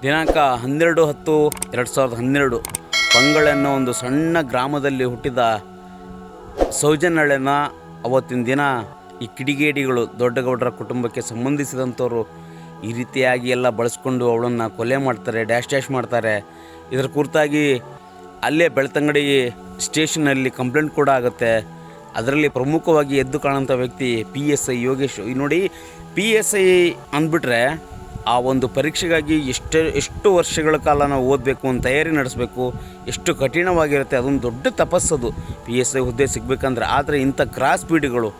ದಿನಾಂಕ 12/10/2012 ಪಂಗಳ್ ಅನ್ನೋ ಒಂದು ಸಣ್ಣ ಗ್ರಾಮದಲ್ಲಿ ಹುಟ್ಟಿದ ಸೌಜನ್ಯಳನ್ನು ಅವತ್ತಿನ ದಿನ ಈ ಕಿಡಿಗೇಡಿಗಳು ದೊಡ್ಡಗೌಡರ ಕುಟುಂಬಕ್ಕೆ ಸಂಬಂಧಿಸಿದಂಥವರು ಈ ರೀತಿಯಾಗಿ ಎಲ್ಲ ಬಳಸ್ಕೊಂಡು ಅವಳನ್ನು ಕೊಲೆ ಮಾಡ್ತಾರೆ, ಡ್ಯಾಶ್ ಮಾಡ್ತಾರೆ. ಇದರ ಕುರಿತಾಗಿ ಅಲ್ಲೇ ಬೆಳ್ತಂಗಡಿ ಸ್ಟೇಷನಲ್ಲಿ ಕಂಪ್ಲೇಂಟ್ ಕೂಡ ಆಗುತ್ತೆ. ಅದರಲ್ಲಿ ಪ್ರಮುಖವಾಗಿ ಎದ್ದು ಕಾಣುವಂಥ ವ್ಯಕ್ತಿ PSI ಯೋಗೇಶ್. ನೋಡಿ, PSI ಅಂದ್ಬಿಟ್ರೆ ಆ ಒಂದು ಪರೀಕ್ಷೆಗಾಗಿ ಎಷ್ಟು ವರ್ಷಗಳ ಕಾಲ ನಾವು ಓದಬೇಕು, ಒಂದು ತಯಾರಿ ನಡೆಸಬೇಕು, ಎಷ್ಟು ಕಠಿಣವಾಗಿರುತ್ತೆ. ಅದೊಂದು ದೊಡ್ಡ ತಪಸ್ಸದು PSI ಹುದ್ದೆ ಸಿಗಬೇಕಂದ್ರೆ. ಆದರೆ ಇಂಥ ಕ್ರಾಸ್ ಬೀಡಿಗಳು,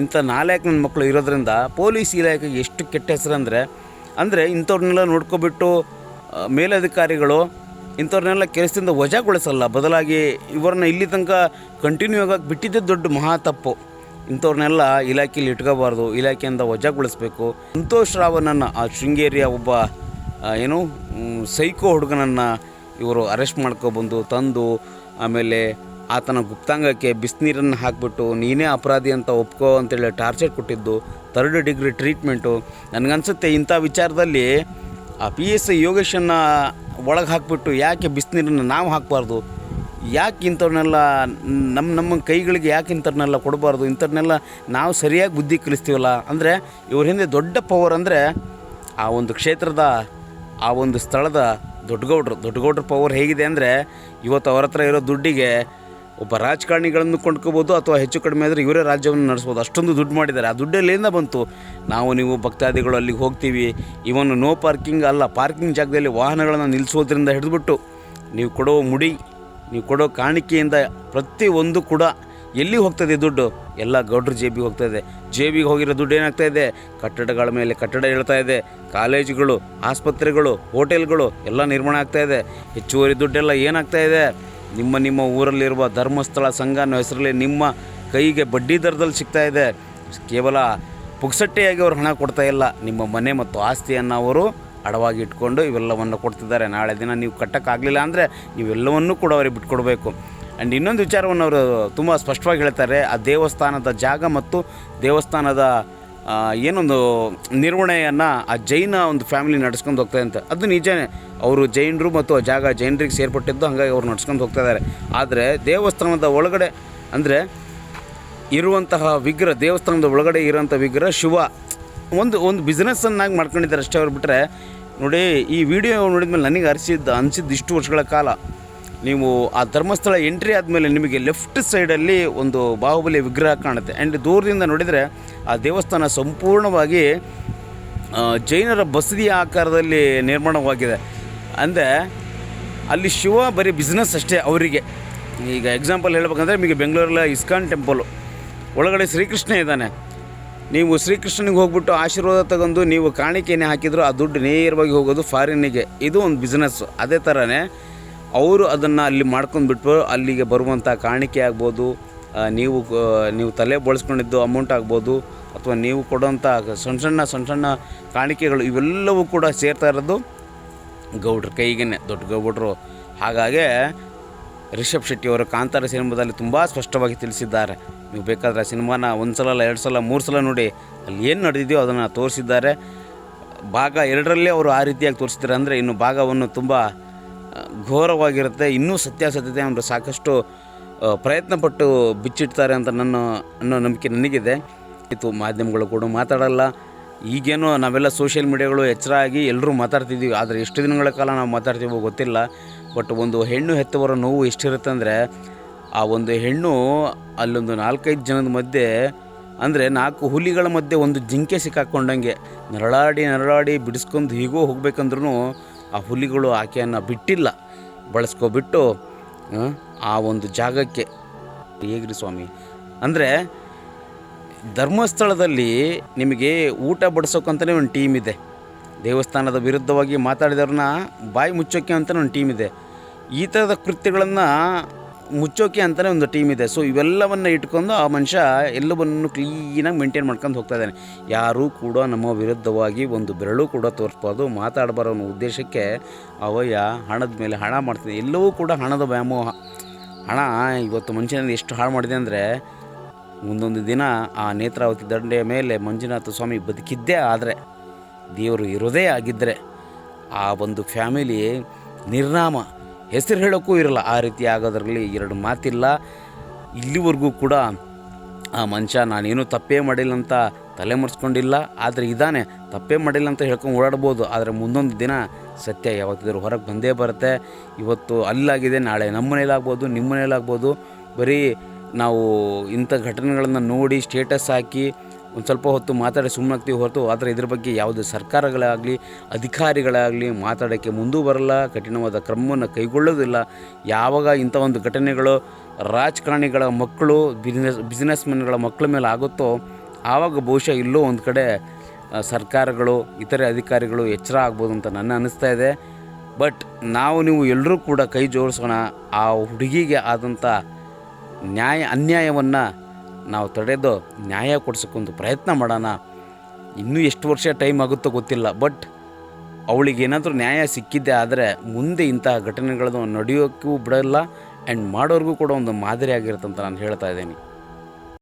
ಇಂಥ ನಾಲ್ಕು ನನ್ನ ಮಕ್ಕಳು ಇರೋದ್ರಿಂದ ಪೊಲೀಸ್ ಇಲಾಖೆಗೆ ಎಷ್ಟು ಕೆಟ್ಟ ಹೆಸರು ಅಂದರೆ ಇಂಥವ್ರನ್ನೆಲ್ಲ ನೋಡ್ಕೊಬಿಟ್ಟು ಮೇಲಧಿಕಾರಿಗಳು ಇಂಥವ್ರನ್ನೆಲ್ಲ ಕೆಲಸದಿಂದ ವಜಾಗೊಳಿಸಲ್ಲ, ಬದಲಾಗಿ ಇವರನ್ನ ಇಲ್ಲಿ ತನಕ ಕಂಟಿನ್ಯೂ ಆಗಿ ಬಿಟ್ಟಿದ್ದೇ ದೊಡ್ಡ ಮಹಾ ತಪ್ಪು. ಇಂಥವ್ರನ್ನೆಲ್ಲ ಇಲಾಖೆಯಲ್ಲಿ ಇಟ್ಕೋಬಾರ್ದು, ಇಲಾಖೆಯಿಂದ ವಜಾಗೊಳಿಸಬೇಕು. ಸಂತೋಷ್ ರಾವನನ್ನು, ಆ ಶೃಂಗೇರಿಯ ಒಬ್ಬ ಸೈಕೋ ಹುಡುಗನನ್ನು ಇವರು ಅರೆಸ್ಟ್ ಮಾಡ್ಕೊಬಂದು ತಂದು ಆಮೇಲೆ ಆತನ ಗುಪ್ತಾಂಗಕ್ಕೆ ಬಿಸಿನೀರನ್ನು ಹಾಕಿಬಿಟ್ಟು ನೀನೇ ಅಪರಾಧಿ ಅಂತ ಒಪ್ಕೋ ಅಂತೇಳಿ ಟಾರ್ಚರ್ ಕೊಟ್ಟಿದ್ದು, 3rd ಡಿಗ್ರಿ ಟ್ರೀಟ್ಮೆಂಟು. ನನಗನ್ಸುತ್ತೆ ಇಂಥ ವಿಚಾರದಲ್ಲಿ ಆ PSI ಯೋಗೇಶನ್ನು ಒಳಗೆ ಹಾಕಿಬಿಟ್ಟು ಯಾಕೆ ಬಿಸಿನೀರನ್ನು ನಾವು ಹಾಕಬಾರ್ದು, ಯಾಕೆ ಇಂಥವ್ರನ್ನೆಲ್ಲ ನಮ್ಮ ಕೈಗಳಿಗೆ ಯಾಕೆ ಇಂಥವ್ರನ್ನೆಲ್ಲ ಕೊಡಬಾರ್ದು, ಇಂಥವ್ರನ್ನೆಲ್ಲ ನಾವು ಸರಿಯಾಗಿ ಬುದ್ಧಿ ಕಲಿಸ್ತೀವಲ್ಲ. ಅಂದರೆ ಇವ್ರ ಹಿಂದೆ ದೊಡ್ಡ ಪವರ್ ಅಂದರೆ ಆ ಒಂದು ಕ್ಷೇತ್ರದ, ಆ ಒಂದು ಸ್ಥಳದ ದೊಡ್ಡಗೌಡ್ರ ಪವರ್ ಹೇಗಿದೆ ಅಂದರೆ ಇವತ್ತು ಅವ್ರ ಹತ್ರ ಇರೋ ದುಡ್ಡಿಗೆ ಒಬ್ಬ ರಾಜಕಾರಣಿಗಳನ್ನು ಕೊಂಡ್ಕೋಬೋದು, ಅಥವಾ ಹೆಚ್ಚು ಕಡಿಮೆ ಆದರೆ ಇವರೇ ರಾಜ್ಯವನ್ನು ನಡೆಸ್ಬೋದು. ಅಷ್ಟೊಂದು ದುಡ್ಡು ಮಾಡಿದ್ದಾರೆ. ಆ ದುಡ್ಡಲ್ಲಿಂದ ಬಂತು. ನೀವು ಭಕ್ತಾದಿಗಳು ಅಲ್ಲಿಗೆ ಹೋಗ್ತೀವಿ, ಇವನು ನೋ ಪಾರ್ಕಿಂಗ್ ಅಲ್ಲ, ಪಾರ್ಕಿಂಗ್ ಜಾಗದಲ್ಲಿ ವಾಹನಗಳನ್ನು ನಿಲ್ಲಿಸೋದ್ರಿಂದ ಹಿಡಿದುಬಿಟ್ಟು ನೀವು ಕೊಡೋ ಮುಡಿ, ನೀವು ಕೊಡೋ ಕಾಣಿಕೆಯಿಂದ ಪ್ರತಿಯೊಂದು ಕೂಡ ಎಲ್ಲಿ ಹೋಗ್ತದೆ ದುಡ್ಡು? ಎಲ್ಲ ಗೌಡ್ರ ಜೇಬಿಗೆ ಹೋಗ್ತಾಯಿದೆ. ಜೇಬಿಗೆ ಹೋಗಿರೋ ದುಡ್ಡು ಏನಾಗ್ತಾಯಿದೆ? ಕಟ್ಟಡಗಳ ಮೇಲೆ ಕಟ್ಟಡ ಹೇಳ್ತಾ ಇದೆ, ಕಾಲೇಜುಗಳು, ಆಸ್ಪತ್ರೆಗಳು, ಹೋಟೆಲ್ಗಳು ಎಲ್ಲ ನಿರ್ಮಾಣ ಆಗ್ತಾಯಿದೆ. ಹೆಚ್ಚುವರಿ ದುಡ್ಡೆಲ್ಲ ಏನಾಗ್ತಾಯಿದೆ? ನಿಮ್ಮ ಊರಲ್ಲಿರುವ ಧರ್ಮಸ್ಥಳ ಸಂಘ ಅನ್ನೋ ಹೆಸರಲ್ಲಿ ನಿಮ್ಮ ಕೈಗೆ ಬಡ್ಡಿ ದರದಲ್ಲಿ ಸಿಗ್ತಾಯಿದೆ. ಕೇವಲ ಪುಕ್ಸಟ್ಟೆಯಾಗಿ ಅವರು ಹಣ ಕೊಡ್ತಾಯಿಲ್ಲ, ನಿಮ್ಮ ಮನೆ ಮತ್ತು ಆಸ್ತಿಯನ್ನು ಅವರು ಅಡವಾಗಿ ಇಟ್ಕೊಂಡು ಇವೆಲ್ಲವನ್ನು ಕೊಡ್ತಿದ್ದಾರೆ. ನಾಳೆ ದಿನ ನೀವು ಕಟ್ಟೋಕ್ಕಾಗಲಿಲ್ಲ ಅಂದರೆ ನೀವೆಲ್ಲವನ್ನೂ ಕೂಡ ಅವರಿಗೆ ಬಿಟ್ಕೊಡ್ಬೇಕು. ಆ್ಯಂಡ್ ಇನ್ನೊಂದು ವಿಚಾರವನ್ನು ಅವರು ತುಂಬ ಸ್ಪಷ್ಟವಾಗಿ ಹೇಳ್ತಾರೆ. ಆ ದೇವಸ್ಥಾನದ ಜಾಗ ಮತ್ತು ದೇವಸ್ಥಾನದ ಏನೊಂದು ನಿರ್ವಹಣೆಯನ್ನು ಆ ಜೈನ ಒಂದು ಫ್ಯಾಮಿಲಿ ನಡ್ಸ್ಕೊಂಡು ಹೋಗ್ತಾಯಿದೆ ಅಂತ. ಅದು ನಿಜನೇ, ಅವರು ಜೈನರು ಮತ್ತು ಆ ಜಾಗ ಜೈನರಿಗೆ ಸೇರ್ಪಟ್ಟಿದ್ದು, ಹಾಗಾಗಿ ಅವ್ರು ನಡ್ಸ್ಕೊಂಡು ಹೋಗ್ತಾ ಇದ್ದಾರೆ. ಆದರೆ ದೇವಸ್ಥಾನದ ಒಳಗಡೆ ಅಂದರೆ ಇರುವಂತಹ ವಿಗ್ರಹ, ದೇವಸ್ಥಾನದ ಒಳಗಡೆ ಇರೋಂಥ ವಿಗ್ರಹ ಶಿವ ಒಂದು ಬಿಸ್ನೆಸ್ಸನ್ನಾಗಿ ಮಾಡ್ಕೊಂಡಿದ್ದಾರೆ ಅಷ್ಟೇ. ಅವ್ರು ಬಿಟ್ಟರೆ ನೋಡಿ, ಈ ವಿಡಿಯೋ ನೋಡಿದ ಮೇಲೆ ನನಗೆ ಅನಿಸಿದ್ದು ಇಷ್ಟು ವರ್ಷಗಳ ಕಾಲ, ನೀವು ಆ ಧರ್ಮಸ್ಥಳ ಎಂಟ್ರಿ ಆದಮೇಲೆ ನಿಮಗೆ ಲೆಫ್ಟ್ ಸೈಡಲ್ಲಿ ಒಂದು ಬಾಹುಬಲಿ ವಿಗ್ರಹ ಕಾಣುತ್ತೆ. ಆ್ಯಂಡ್ ದೂರದಿಂದ ನೋಡಿದರೆ ಆ ದೇವಸ್ಥಾನ ಸಂಪೂರ್ಣವಾಗಿ ಜೈನರ ಬಸದಿಯ ಆಕಾರದಲ್ಲಿ ನಿರ್ಮಾಣವಾಗಿದೆ. ಅಂದರೆ ಅಲ್ಲಿ ಶಿವ ಬರೀ ಬಿಸ್ನೆಸ್ ಅಷ್ಟೇ ಅವರಿಗೆ. ಈಗ ಎಕ್ಸಾಂಪಲ್ ಹೇಳ್ಬೇಕಂದ್ರೆ ನಿಮಗೆ ಬೆಂಗಳೂರಲ್ಲಿ ಇಸ್ಕಾನ್ ಟೆಂಪಲು ಒಳಗಡೆ ಶ್ರೀಕೃಷ್ಣ ಇದ್ದಾನೆ. ನೀವು ಶ್ರೀಕೃಷ್ಣನಿಗೆ ಹೋಗ್ಬಿಟ್ಟು ಆಶೀರ್ವಾದ ತಗೊಂಡು ನೀವು ಕಾಣಿಕೆನೇ ಹಾಕಿದ್ರು ಆ ದುಡ್ಡು ನೇರವಾಗಿ ಹೋಗೋದು ಫಾರಿನ್ನಿಗೆ. ಇದು ಒಂದು ಬಿಸ್ನೆಸ್ಸು. ಅದೇ ಥರನೇ ಅವರು ಅದನ್ನು ಅಲ್ಲಿ ಮಾಡ್ಕೊಂಡ್ಬಿಟ್ಟು ಅಲ್ಲಿಗೆ ಬರುವಂಥ ಕಾಣಿಕೆ ಆಗ್ಬೋದು, ನೀವು ತಲೆ ಬಳಸ್ಕೊಂಡಿದ್ದು ಅಮೌಂಟ್ ಆಗ್ಬೋದು, ಅಥವಾ ನೀವು ಕೊಡೋಂಥ ಸಣ್ಣ ಸಣ್ಣ ಕಾಣಿಕೆಗಳು, ಇವೆಲ್ಲವೂ ಕೂಡ ಸೇರ್ತಾ ಇರೋದು ಗೌಡ್ರ ಕೈಗೇ, ದೊಡ್ಡ ಗೌಡ್ರು. ಹಾಗಾಗಿ ರಿಷಬ್ ಶೆಟ್ಟಿ ಅವರು ಕಾಂತಾರ ಸಿನಿಮಾದಲ್ಲಿ ತುಂಬ ಸ್ಪಷ್ಟವಾಗಿ ತಿಳಿಸಿದ್ದಾರೆ. ನೀವು ಬೇಕಾದರೆ ಸಿನಿಮಾನ 1 ಸಲ ಅಲ್ಲ, 2 ಸಲ 3 ಸಲ ನೋಡಿ, ಅಲ್ಲಿ ಏನು ನಡೆದಿದೆಯೋ ಅದನ್ನು ತೋರಿಸಿದ್ದಾರೆ. ಭಾಗ 2ರಲ್ಲೇ ಅವರು ಆ ರೀತಿಯಾಗಿ ತೋರಿಸಿದ್ದಾರೆ. ಅಂದರೆ ಇನ್ನು ಭಾಗ 1 ತುಂಬ ಘೋರವಾಗಿರುತ್ತೆ. ಇನ್ನೂ ಸತ್ಯಾಸತ್ಯತೆ ಅವರು ಸಾಕಷ್ಟು ಪ್ರಯತ್ನಪಟ್ಟು ಬಿಚ್ಚಿಡ್ತಾರೆ ಅಂತ ಅನ್ನೋ ನಂಬಿಕೆ ನನಗಿದೆ. ಮಾಧ್ಯಮಗಳು ಕೂಡ ಮಾತಾಡಲ್ಲ. ಈಗೇನೋ ನಾವೆಲ್ಲ ಸೋಷಿಯಲ್ ಮೀಡಿಯಾಗಳು ಎಚ್ಚರ ಆಗಿ ಎಲ್ಲರೂ ಮಾತಾಡ್ತಿದ್ದೀವಿ. ಆದರೆ ಎಷ್ಟು ದಿನಗಳ ಕಾಲ ನಾವು ಮಾತಾಡ್ತೀವೋ ಗೊತ್ತಿಲ್ಲ. ಬಟ್ ಒಂದು ಹೆಣ್ಣು ಹೆತ್ತವರ ನೋವು ಎಷ್ಟಿರುತ್ತೆ ಅಂದರೆ, ಆ ಒಂದು ಹೆಣ್ಣು ಅಲ್ಲೊಂದು 4-5 ಜನದ ಮಧ್ಯೆ, ಅಂದರೆ 4 ಹುಲಿಗಳ ಮಧ್ಯೆ ಒಂದು ಜಿಂಕೆ ಸಿಕ್ಕಾಕ್ಕೊಂಡಂಗೆ ನರಳಾಡಿ ಬಿಡಿಸ್ಕೊಂಡು ಹೀಗೋ ಹೋಗ್ಬೇಕಂದ್ರೂ ಆ ಹುಲಿಗಳು ಆಕೆಯನ್ನು ಬಿಟ್ಟಿಲ್ಲ, ಬಳಸ್ಕೊಬಿಟ್ಟು ಆ ಒಂದು ಜಾಗಕ್ಕೆ ಹೇಗ್ರಿ ಸ್ವಾಮಿ. ಅಂದರೆ ಧರ್ಮಸ್ಥಳದಲ್ಲಿ ನಿಮಗೆ ಊಟ ಬಡಿಸೋಕ್ಕಂತಲೇ ಒಂದು ಟೀಮ್ ಇದೆ. ದೇವಸ್ಥಾನದ ವಿರುದ್ಧವಾಗಿ ಮಾತಾಡಿದವ್ರನ್ನ ಬಾಯಿ ಮುಚ್ಚೋಕ್ಕೆ ಅಂತಲೇ ಒಂದು ಟೀಮ್ ಇದೆ. ಈ ಥರದ ಕೃತ್ಯಗಳನ್ನು ಮುಚ್ಚೋಕೆ ಅಂತಲೇ ಒಂದು ಟೀಮ್ ಇದೆ. ಸೊ ಇವೆಲ್ಲವನ್ನು ಇಟ್ಕೊಂಡು ಆ ಮನುಷ್ಯ ಎಲ್ಲವನ್ನು ಕ್ಲೀನಾಗಿ ಮೇಂಟೈನ್ ಮಾಡ್ಕೊಂಡು ಹೋಗ್ತಾ ಇದ್ದಾನೆ. ಯಾರೂ ಕೂಡ ನಮ್ಮ ವಿರುದ್ಧವಾಗಿ ಒಂದು ಬೆರಳು ಕೂಡ ತೋರಿಸ್ಬಾರ್ದು, ಮಾತಾಡಬಾರೋ ಅನ್ನೋ ಉದ್ದೇಶಕ್ಕೆ ಅವಯ್ಯ ಹಣದ ಮೇಲೆ ಹಣ ಮಾಡ್ತಿದೆ. ಎಲ್ಲವೂ ಕೂಡ ಹಣದ ವ್ಯಾಮೋಹ. ಹಣ ಇವತ್ತು ಮನುಷ್ಯನಲ್ಲಿ ಎಷ್ಟು ಹಾಳು ಮಾಡಿದೆ ಅಂದರೆ, ಮುಂದೊಂದು ದಿನ ಆ ನೇತ್ರಾವತಿ ದಂಡೆಯ ಮೇಲೆ ಮಂಜುನಾಥ ಸ್ವಾಮಿ ಬದುಕಿದ್ದೇ ಆದರೆ, ದೇವರು ಇರೋದೇ ಆಗಿದ್ದರೆ ಆ ಒಂದು ಫ್ಯಾಮಿಲಿ ನಿರ್ನಾಮ, ಹೆಸರು ಹೇಳೋಕ್ಕೂ ಇರಲ್ಲ, ಆ ರೀತಿ ಆಗೋದ್ರಲ್ಲಿ ಎರಡು ಮಾತಿಲ್ಲ. ಇಲ್ಲಿವರೆಗೂ ಕೂಡ ಆ ಮನುಷ್ಯ ನಾನೇನು ತಪ್ಪೇ ಮಾಡಿಲ್ಲ ಅಂತ ತಲೆ ಮರೆಸ್ಕೊಂಡಿಲ್ಲ. ಆದರೆ ಇದ್ದಾನೆ, ತಪ್ಪೇ ಮಾಡಿಲ್ಲ ಅಂತ ಹೇಳ್ಕೊಂಡು ಓಡಾಡ್ಬೋದು, ಆದರೆ ಮುಂದೊಂದು ದಿನ ಸತ್ಯ ಯಾವತ್ತಿದ್ರೂ ಹೊರಗೆ ಬಂದೇ ಬರುತ್ತೆ. ಇವತ್ತು ಅಲ್ಲಾಗಿದೆ, ನಾಳೆ ನಮ್ಮ ಮನೇಲಾಗ್ಬೋದು, ನಿಮ್ಮ ಮನೇಲಾಗ್ಬೋದು. ಬರೀ ನಾವು ಇಂಥ ಘಟನೆಗಳನ್ನು ನೋಡಿ ಸ್ಟೇಟಸ್ ಹಾಕಿ ಒಂದು ಸ್ವಲ್ಪ ಹೊತ್ತು ಮಾತಾಡಿ ಸುಮ್ಮನಾಗ್ತೀವಿ ಹೊರತು, ಆದರೆ ಇದ್ರ ಬಗ್ಗೆ ಯಾವುದೇ ಸರ್ಕಾರಗಳಾಗಲಿ ಅಧಿಕಾರಿಗಳಾಗಲಿ ಮಾತಾಡೋಕ್ಕೆ ಮುಂದೂ ಬರಲ್ಲ, ಕಠಿಣವಾದ ಕ್ರಮವನ್ನು ಕೈಗೊಳ್ಳೋದಿಲ್ಲ. ಯಾವಾಗ ಇಂಥ ಒಂದು ಘಟನೆಗಳು ರಾಜಕಾರಣಿಗಳ ಮಕ್ಕಳು, ಬಿಸ್ನೆಸ್ಮೆನ್ಗಳ ಮಕ್ಕಳ ಮೇಲೆ ಆಗುತ್ತೋ ಆವಾಗ ಬಹುಶಃ ಇಲ್ಲೋ ಒಂದು ಕಡೆ ಸರ್ಕಾರಗಳು, ಇತರೆ ಅಧಿಕಾರಿಗಳು ಎಚ್ಚರ ಆಗ್ಬೋದು ಅಂತ ನನ್ನ ಅನ್ನಿಸ್ತಾ ಇದೆ. ಬಟ್ ನೀವು ಎಲ್ಲರೂ ಕೂಡ ಕೈ ಜೋಡಿಸೋಣ. ಆ ಹುಡುಗಿಗೆ ಆದಂಥ ಅನ್ಯಾಯವನ್ನು ನಾವು ತಡೆದು ನ್ಯಾಯ ಕೊಡ್ಸೋಕ್ಕೊಂದು ಪ್ರಯತ್ನ ಮಾಡೋಣ. ಇನ್ನೂ ಎಷ್ಟು ವರ್ಷ ಟೈಮ್ ಆಗುತ್ತೋ ಗೊತ್ತಿಲ್ಲ, ಬಟ್ ಅವಳಿಗೇನಾದರೂ ನ್ಯಾಯ ಸಿಕ್ಕಿದ್ದೆ ಆದರೆ ಮುಂದೆ ಇಂತಹ ಘಟನೆಗಳನ್ನು ನಡೆಯೋಕ್ಕೂ ಬಿಡಲ್ಲ, ಆ್ಯಂಡ್ ಮಾಡೋರಿಗೂ ಕೂಡ ಒಂದು ಮಾದರಿ ಆಗಿರುತ್ತೆ ಅಂತ ನಾನು ಹೇಳ್ತಾ ಇದ್ದೀನಿ.